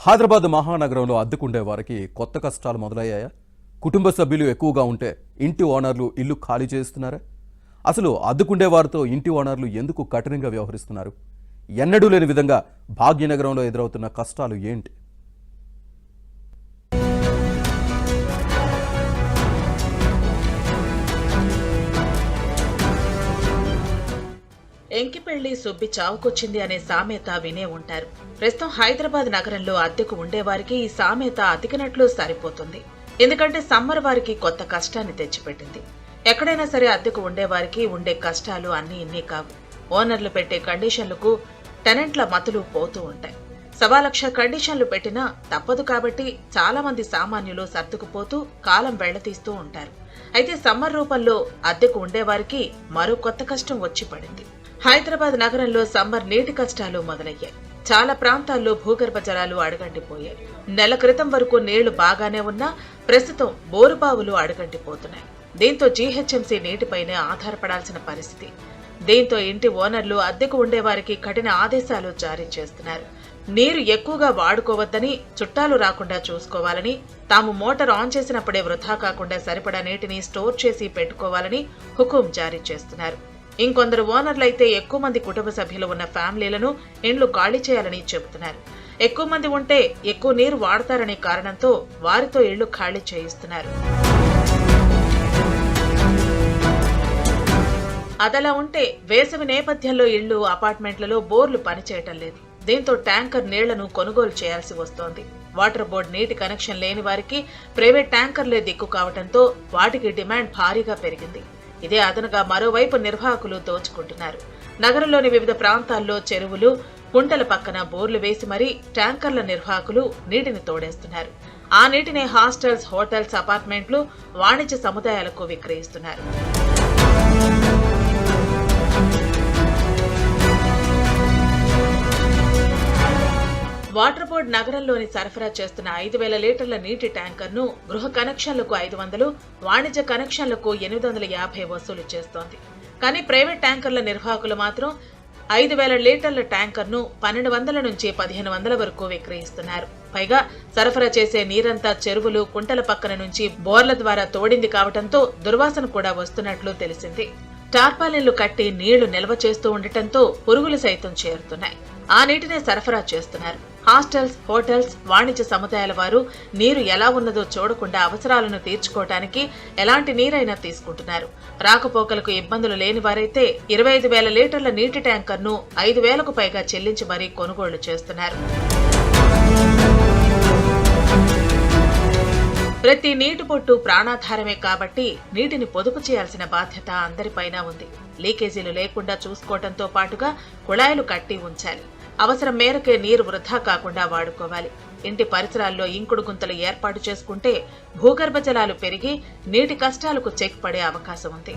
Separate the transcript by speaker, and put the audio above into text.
Speaker 1: హైదరాబాద్ మహానగరంలో అద్దెకుండే వారికి కొత్త కష్టాలు మొదలయ్యాయా? కుటుంబ సభ్యులు ఎక్కువగా ఉంటే ఇంటి ఓనర్లు ఇల్లు ఖాళీ చేస్తున్నారా? అసలు అద్దెకుండే వారితో ఇంటి ఓనర్లు ఎందుకు కఠినంగా వ్యవహరిస్తున్నారు? ఎన్నడూ లేని విధంగా భాగ్యనగరంలో ఎదురవుతున్న కష్టాలు ఏంటి?
Speaker 2: ఎంకిపెళ్లి సుబ్బి చావుకొచ్చింది అనే సామెత వినే ఉంటారు. ప్రస్తుతం హైదరాబాద్ నగరంలో అద్దెకు ఉండేవారికి ఈ సామెత అతికినట్లు సరిపోతుంది. ఎందుకంటే సమ్మర్ వారికి కొత్త కష్టాన్ని తెచ్చిపెట్టింది. ఎక్కడైనా సరే అద్దెకు ఉండేవారికి ఉండే కష్టాలు అన్నీ ఇన్ని కావు. ఓనర్లు పెట్టే కండిషన్లకు టెనెంట్ల మతులు పోతూ ఉంటాయి. 1,00,000 కండిషన్లు పెట్టినా తప్పదు కాబట్టి చాలా మంది సామాన్యులు సర్దుకుపోతూ కాలం వెళ్లతీస్తూ ఉంటారు. అయితే సమ్మర్ రూపంలో అద్దెకు ఉండేవారికి మరో కొత్త కష్టం వచ్చి పడింది. హైదరాబాద్ నగరంలో సమ్మర్ నీటి కష్టాలు మొదలయ్యాయి. చాలా ప్రాంతాల్లో భూగర్భ జలాలు అడుగంటిపోయాయి. నెల క్రితం వరకు నీళ్లు బాగానే ఉన్నా ప్రస్తుతం బోరుబావులు అడుగంటిపోతున్నాయి. దీంతో జీహెచ్ఎంసీ నీటిపైనే ఆధారపడాల్సిన పరిస్థితి. దీంతో ఇంటి ఓనర్లు అద్దెకు ఉండేవారికి కఠిన ఆదేశాలు జారీ చేస్తున్నారు. నీరు ఎక్కువగా వాడుకోవద్దని, చుట్టాలు రాకుండా చూసుకోవాలని, తాము మోటార్ ఆన్ చేసినప్పుడే వృధా కాకుండా సరిపడా నీటిని స్టోర్ చేసి పెట్టుకోవాలని హుకుం జారీ చేస్తున్నారు. ఇంకొందరు ఓనర్లైతే ఎక్కువ మంది కుటుంబ సభ్యులు ఉన్న ఫ్యామిలీలను ఇండ్లు ఖాళీ చేయాలని చెబుతున్నారు. ఎక్కువ మంది ఉంటే ఎక్కువ నీరు వాడతారనే కారణంతో వారితో ఇళ్లు ఖాళీ చేయిస్తున్నారు. అదలా ఉంటే వేసవి నేపథ్యంలో ఇళ్లు, అపార్ట్మెంట్లలో బోర్లు పనిచేయటం లేదు. దీంతో ట్యాంకర్ నీళ్లను కొనుగోలు చేయాల్సి వస్తోంది. వాటర్ బోర్డు నీటి కనెక్షన్ లేని వారికి ప్రైవేట్ ట్యాంకర్లే దిక్కు కావడంతో వాటికి డిమాండ్ భారీగా పెరిగింది. ఇదే అదనుగా మరోవైపు నిర్వాహకులు దోచుకుంటున్నారు. నగరంలోని వివిధ ప్రాంతాల్లో చెరువులు, కుంటల పక్కన బోర్లు వేసి మరీ ట్యాంకర్ల నిర్వాహకులు నీటిని తోడేస్తున్నారు. ఆ నీటిని హాస్టల్స్, హోటల్స్, అపార్ట్మెంట్లు, వాణిజ్య సముదాయాలకు విక్రయిస్తున్నారు. వాటర్ బోర్డు నగరంలోని సరఫరా చేస్తున్న 5,000 లీటర్ల నీటి ట్యాంకర్ను గృహ కనెక్షన్లకు 500, వాణిజ్య కనెక్షన్లకు 850 వసూలు చేస్తోంది. కానీ ప్రైవేట్ ట్యాంకర్ల నిర్వాహకులు మాత్రం 5,000 లీటర్ల ట్యాంకర్ను 1,200 నుంచి 1,500 వరకు విక్రయిస్తున్నారు. పైగా సరఫరా చేసే నీరంతా చెరువులు, కుంటల పక్కన నుంచి బోర్ల ద్వారా తోడింది కావడంతో దుర్వాసన కూడా వస్తున్నట్లు తెలిసింది. టార్పాలిన్లు కట్టి నీళ్లు నిల్వ చేస్తూ ఉండటంతో పురుగులు సైతం చేరుతున్నాయి. ఆ నీటినే సరఫరా చేస్తున్నారు. హాస్టల్స్, హోటల్స్, వాణిజ్య సముదాయాల వారు నీరు ఎలా ఉన్నదో చూడకుండా అవసరాలను తీర్చుకోవటానికి ఎలాంటి నీరైనా తీసుకుంటున్నారు. రాకపోకలకు ఇబ్బందులు లేని వారైతే 25,000 లీటర్ల నీటి ట్యాంకర్ను 5,000కు పైగా చెల్లించి మరీ కొనుగోళ్లు చేస్తున్నారు. ప్రతి నీటి బొట్టు ప్రాణాధారమే కాబట్టి నీటిని పొదుపు చేయాల్సిన బాధ్యత అందరిపైన ఉంది. లీకేజీలు లేకుండా చూసుకోవడంతో పాటుగా కుళాయిలు కట్టి ఉంచాలి. అవసరం మేరకే నీరు వృధా కాకుండా వాడుకోవాలి. ఇంటి పరిసరాల్లో ఇంకుడు గుంతలు ఏర్పాటు చేసుకుంటే భూగర్భ జలాలు పెరిగి నీటి కష్టాలకు చెక్ పడే అవకాశం ఉంది.